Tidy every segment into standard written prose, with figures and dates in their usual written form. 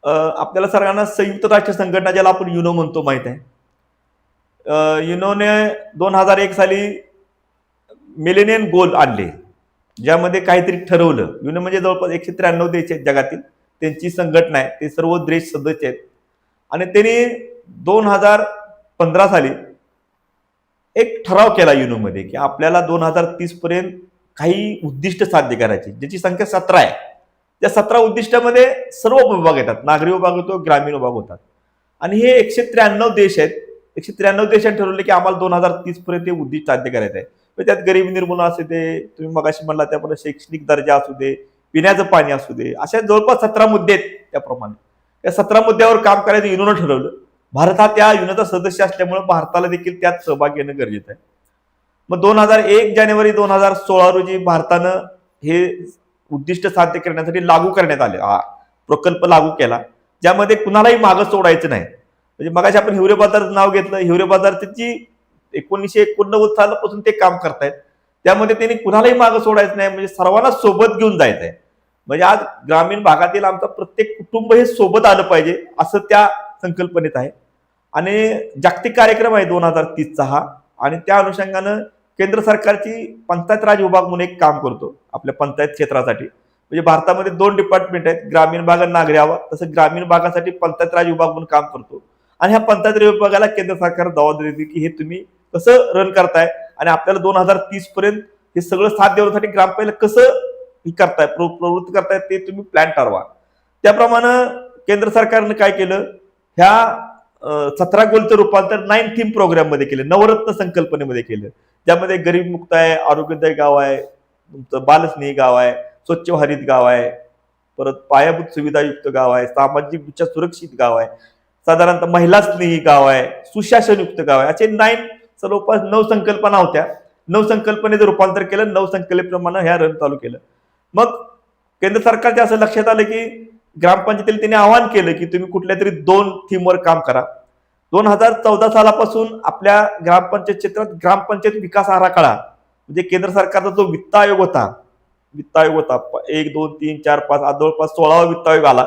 आपल्याला सर्वांना संयुक्त राष्ट्र संघटना ज्याला आपण युनो म्हणतो माहित आहे. युनोने 2001 साली मिलेनियम गोल आणले, ज्यामध्ये काहीतरी ठरवलं. युनो म्हणजे जवळपास 193 देश आहेत जगातील, त्यांची संघटना आहे, ते सर्व देश सदस्य आहेत. आणि त्यांनी 2015 साली एक ठराव केला युनोमध्ये की आपल्याला 2030 पर्यंत काही उद्दिष्ट साध्य करायची, ज्याची संख्या 17 आहे. त्या 17 उद्दिष्टामध्ये सर्व विभाग येतात, नागरी विभाग होतो, ग्रामीण विभाग होतात. आणि हे 193 देश आहेत. 193 देशांनी ठरवले की आम्हाला 2030 पर्यंत हे उद्दिष्ट साध्य करायचं आहे. त्यात गरिबी निर्मूलन असू दे, तुम्ही मगाशी म्हणला त्याप्रमाणे शैक्षणिक दर्जा असू दे, पिण्याचं पाणी असू दे, अशा जवळपास 17 मुद्दे आहेत. त्याप्रमाणे त्या 17 मुद्द्यावर काम करायचं युनोनं ठरवलं. भारत हा त्या युनोचा सदस्य असल्यामुळे भारताला देखील त्यात सहभाग घेणं गरजेचं आहे. मग 2001 जानेवारी 2016 रोजी भारतानं हे उद्दिष्ट साध्य करण्यासाठी लागू करण्यात आले, हा प्रकल्प लागू केला, ज्यामध्ये कुणालाही मागं सोडायचं नाही. म्हणजे मगाशी आपण हिवरे बाजारचं नाव घेतलं. हिवरे बाजारची 1989 सालापासून ते काम करतायत. त्यामध्ये त्यांनी कुणालाही मागं सोडायचं नाही, म्हणजे सर्वांना सोबत घेऊन जायचं आहे. म्हणजे आज ग्रामीण भागातील आमचं प्रत्येक कुटुंब हे सोबत आलं पाहिजे, असं त्या संकल्पनेत आहे. आणि जागतिक कार्यक्रम आहे 2030चा हा. आणि त्या अनुषंगानं केंद्र सरकारची पंचायत राज विभाग म्हणून एक काम करतो आपल्या पंचायत क्षेत्रासाठी. म्हणजे भारतामध्ये 2 डिपार्टमेंट आहेत, ग्रामीण भाग आणि नागरी आवाज. तसं ग्रामीण भागासाठी पंचायत राज विभाग म्हणून काम करतो. आणि ह्या पंचायत राज विभागाला केंद्र सरकार जबाबदारी देते की हे तुम्ही कसं रन करताय आणि आपल्याला 2030 पर्यंत हे सगळं साथ देण्यासाठी ग्रामपंचायत कसं करताय, प्रवृत्त करताय, ते तुम्ही प्लॅन ठरवा. त्याप्रमाणे केंद्र सरकारनं काय केलं, ह्या 17 गोलचं रूपांतर 9 थीम प्रोग्राम मध्ये केलं, नवरत्न संकल्पनेमध्ये केलं. ज्यामध्ये गरीब मुक्त आहे, आरोग्यदायी गाव आहे, तुमचं बालस्नेही गाव आहे, स्वच्छ हरित गाव आहे, परत पायाभूत सुविधायुक्त गाव आहे, सामाजिकदृष्ट्या सुरक्षित गाव आहे, साधारणतः महिला स्नेही गाव आहे, सुशासनयुक्त गाव आहे. असे 9 जवळपास 9 संकल्पना होत्या. 9 संकल्पनेचं रूपांतर केलं, 9 संकल्पनेप्रमाणे ह्या रन चालू केलं. मग केंद्र सरकारच्या असं लक्षात आलं की ग्रामपंचायतीला त्यांनी आवाहन केलं की तुम्ही कुठल्या तरी 2 थीमवर काम करा. 2014 सालापासून आपल्या ग्रामपंचायत क्षेत्रात ग्रामपंचायत विकास आराखडा, म्हणजे केंद्र सरकारचा जो वित्त आयोग होता 1, 2, 3, 4, 5 आज जवळपास 16वा वित्त आयोग आला.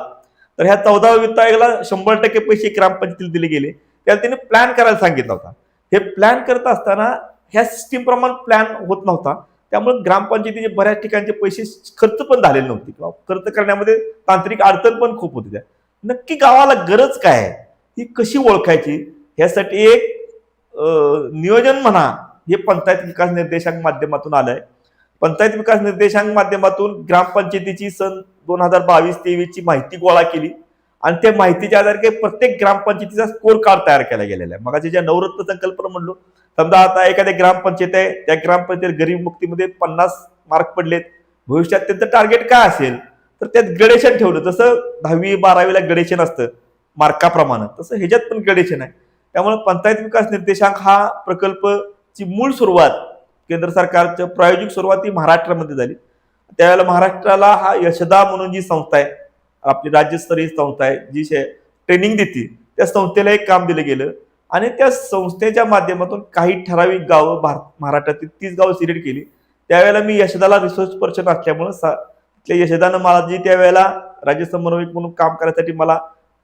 तर ह्या 14व्या वित्त आयोगाला 100% पैसे ग्रामपंचायतीला दिले गेले. त्याला त्यांनी प्लॅन करायला सांगितलं होता. हे प्लॅन करत असताना ह्या सिस्टीम प्रमाणे प्लॅन होत नव्हता. त्यामुळे ग्रामपंचायतीचे बऱ्याच ठिकाणचे पैसे खर्च पण झालेले नव्हते, किंवा खर्च करण्यामध्ये तांत्रिक अडचण पण खूप होती. नक्की गावाला गरज काय आहे ही कशी ओळखायची, ह्यासाठी एक नियोजन म्हणा हे पंचायत विकास निर्देशांक माध्यमातून आलंय. पंचायत विकास निर्देशांक माध्यमातून ग्रामपंचायतीची सन 2022-23 ची माहिती गोळा केली आणि त्या माहितीच्या आधारे प्रत्येक ग्रामपंचायतीचा स्कोर कार्ड तयार केला गेलेला आहे. मग ज्या नवरत्न संकल्पना म्हणलो, समजा आता एखाद्या ग्रामपंचायत आहे, त्या ग्रामपंचायत गरीब मुक्तीमध्ये 50 मार्क पडलेत, भविष्यात त्यांचं टार्गेट काय असेल तर त्यात ग्रेडेशन ठेवलं. जसं 10वी 12वीला ग्रेडेशन असतं मार्काप्रमाणे, तसं ह्याच्यात पण ग्रेडेशन आहे. त्यामुळे पंचायत विकास निर्देशांक हा प्रकल्पची मूळ सुरुवात केंद्र सरकारच्या प्रायोजिक सुरुवात ही महाराष्ट्रामध्ये झाली. त्यावेळेला महाराष्ट्राला हा यशदा म्हणून जी संस्था आहे, आपली राज्यस्तरीय संस्था आहे, जी ट्रेनिंग देते, त्या संस्थेला एक काम दिलं गेलं. आणि त्या संस्थेच्या माध्यमातून काही ठराविक गावं महाराष्ट्रातील 30 गावं सिलेक्ट केली. त्यावेळेला मी यशदाला रिसोर्स पर्सन असल्यामुळे यशदानं मला जी त्यावेळेला राज्य समन्वयक म्हणून काम करण्यासाठी मला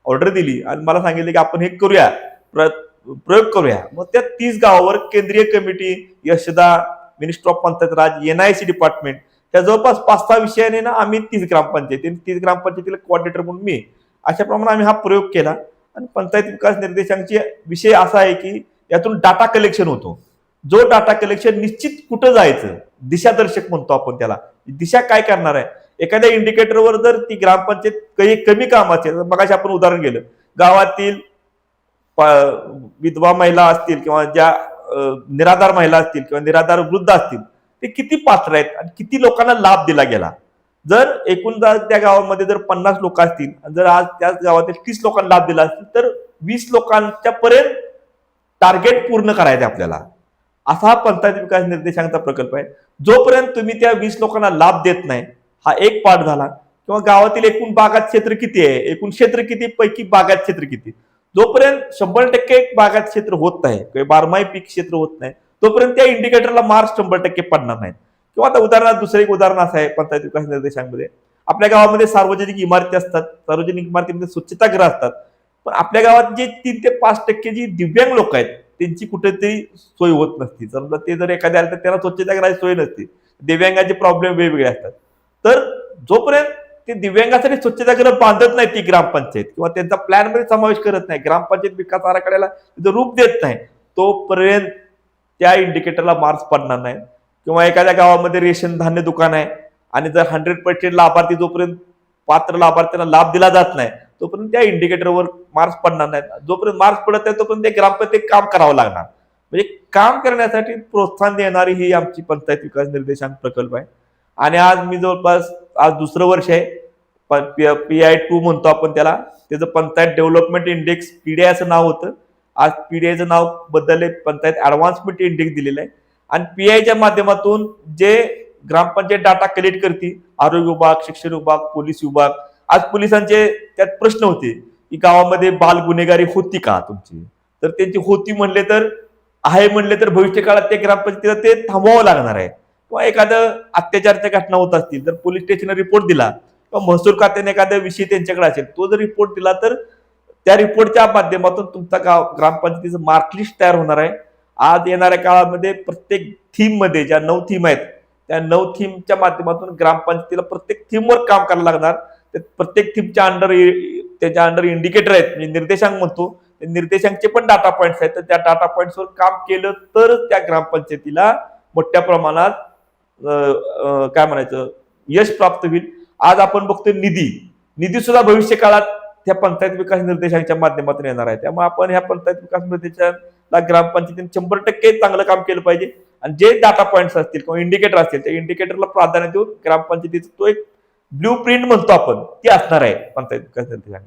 ऑर्डर दिली आणि मला सांगितलं की आपण हे करूया, प्रयोग करूया. मग त्या 30 गावावर केंद्रीय committee, Yashada, minister of panchayat Raj, NIC department, त्या जवळपास 5-6 विषयाने ना आम्ही 30 ग्रामपंचायतीला कोऑर्डिनेटर म्हणून मी, अशा प्रमाणे आम्ही हा प्रयोग केला. आणि पंचायत विकास निर्देशांकाचे विषय असा आहे की यातून डाटा कलेक्शन होतो. जो डाटा कलेक्शन निश्चित कुठं जायचं, दिशादर्शक म्हणतो आपण त्याला, दिशा काय करणार आहे. एखाद्या इंडिकेटरवर जर ती ग्रामपंचायत काही कमी काम असेल, मगाशी आपण उदाहरण गेलं, गावातील विधवा महिला असतील किंवा ज्या निराधार महिला असतील किंवा निराधार वृद्ध असतील, ते किती पात्र आहेत आणि किती लोकांना लाभ दिला गेला. जर एकूण त्या गावामध्ये जर 50 लोक असतील, जर आज त्याच गावातील 30 लोकांना लाभ दिला असतील, तर 20 लोकांच्या पर्यंत टार्गेट पूर्ण करायचं आपल्याला. असा हा पंचायत विकास निर्देशांकाचा प्रकल्प आहे. जोपर्यंत तुम्ही त्या 20 लोकांना लाभ देत नाही, हा एक पार्ट झाला. किंवा गावातील एकूण बागात क्षेत्र किती आहे, एकूण क्षेत्र किती पैकी बागात क्षेत्र किती, जोपर्यंत 100% बागात क्षेत्र होत नाही किंवा बारमाही पीक क्षेत्र होत नाही, तोपर्यंत त्या इंडिकेटरला मार्क्स 100% पडणार नाहीत. किंवा आता उदाहरणार्थ दुसरं एक उदाहरण असं आहे पंचायत विकास निर्देशांमध्ये, आपल्या गावामध्ये सार्वजनिक इमारती असतात, सार्वजनिक इमारतीमध्ये स्वच्छतागृह असतात, पण आपल्या गावात जे 3 ते 5% जी दिव्यांग लोक आहेत त्यांची कुठेतरी सोय होत नसती. समजा ते जर एखाद्या आले तर त्याला स्वच्छतागृहाची सोय नसते. दिव्यांगाचे प्रॉब्लेम वेगवेगळे असतात. तर जोपर्यंत ते दिव्यांगासाठी स्वच्छतागृह बांधत नाही ती ग्रामपंचायत किंवा त्यांचा प्लॅन मध्ये समावेश करत नाही, ग्रामपंचायत विकास आराखड्याला रूप देत नाही, तोपर्यंत त्या इंडिकेटरला मार्क्स पडणार नाही. किंवा एखाद्या गावामध्ये रेशन धान्य दुकान आहे आणि जर 100% लाभार्थी जोपर्यंत पात्र लाभार्थ्यांना लाभ दिला जात नाही तोपर्यंत त्या इंडिकेटरवर मार्क्स पडणार नाहीत. जोपर्यंत मार्क्स पडत नाही तोपर्यंत ते ग्रामपंचायत काम करावं लागणार. म्हणजे काम करण्यासाठी प्रोत्साहन देणारी ही आमची पंचायत विकास निर्देशांक प्रकल्प आहे. आणि आज मी जवळपास आज दुसरं वर्ष आहे, PI2 म्हणतो आपण त्याला, त्याचं पंचायत डेव्हलपमेंट इंडेक्स पीडीआय असं नाव होतं, आज पीडीआयचं नाव बदलले, पंचायत ऍडव्हान्समेंट इंडेक्स दिलेलं आहे. आणि पीआयच्या माध्यमातून जे ग्रामपंचायत डाटा कलेक्ट करते, आरोग्य विभाग, शिक्षण विभाग, पोलीस विभाग, आज पोलिसांचे त्यात प्रश्न होते की गावामध्ये बाल गुन्हेगारी होती का तुमची, तर त्यांची होती म्हणले तर आहे म्हणले तर भविष्य काळात ते ग्रामपंचायतीला ते थांबवावं लागणार आहे. किंवा एखादं अत्याचारच्या घटना होत असतील तर पोलीस स्टेशनला रिपोर्ट दिला किंवा महसूल खात्याने एखादा विषय त्यांच्याकडे असेल तो जर रिपोर्ट दिला तर त्या रिपोर्टच्या माध्यमातून तुमचा ग्रामपंचायतीचं मार्कलिस्ट तयार होणार आहे. आज येणाऱ्या काळामध्ये प्रत्येक थीम मध्ये ज्या 9 थीम आहेत त्या 9 थीमच्या माध्यमातून ग्रामपंचायतीला प्रत्येक थीमवर काम करायला लागणार. प्रत्येक थीमच्या त्याच्या अंडर इंडिकेटर आहेत, म्हणजे निर्देशांक म्हणतो, निर्देशांकचे पण डाटा पॉइंट्स आहेत. तर त्या डाटा पॉइंट्सवर काम केलं तर त्या ग्रामपंचायतीला मोठ्या प्रमाणात काय म्हणायचं यश प्राप्त होईल. आज आपण बघतोय निधी सुद्धा भविष्य काळात त्या पंचायत विकास निर्देशांच्या माध्यमातून येणार आहे. त्यामुळे आपण ह्या पंचायत विकास निर्देशांना ग्रामपंचायतीने 100% चांगलं काम केलं पाहिजे. आणि जे डाटा पॉइंट्स असतील किंवा इंडिकेटर असतील त्या इंडिकेटरला प्राधान्य देऊन ग्रामपंचायतीचा तो एक ब्ल्यू प्रिंट म्हणतो आपण ती असणार आहे पंचायत विकास निर्देशांक.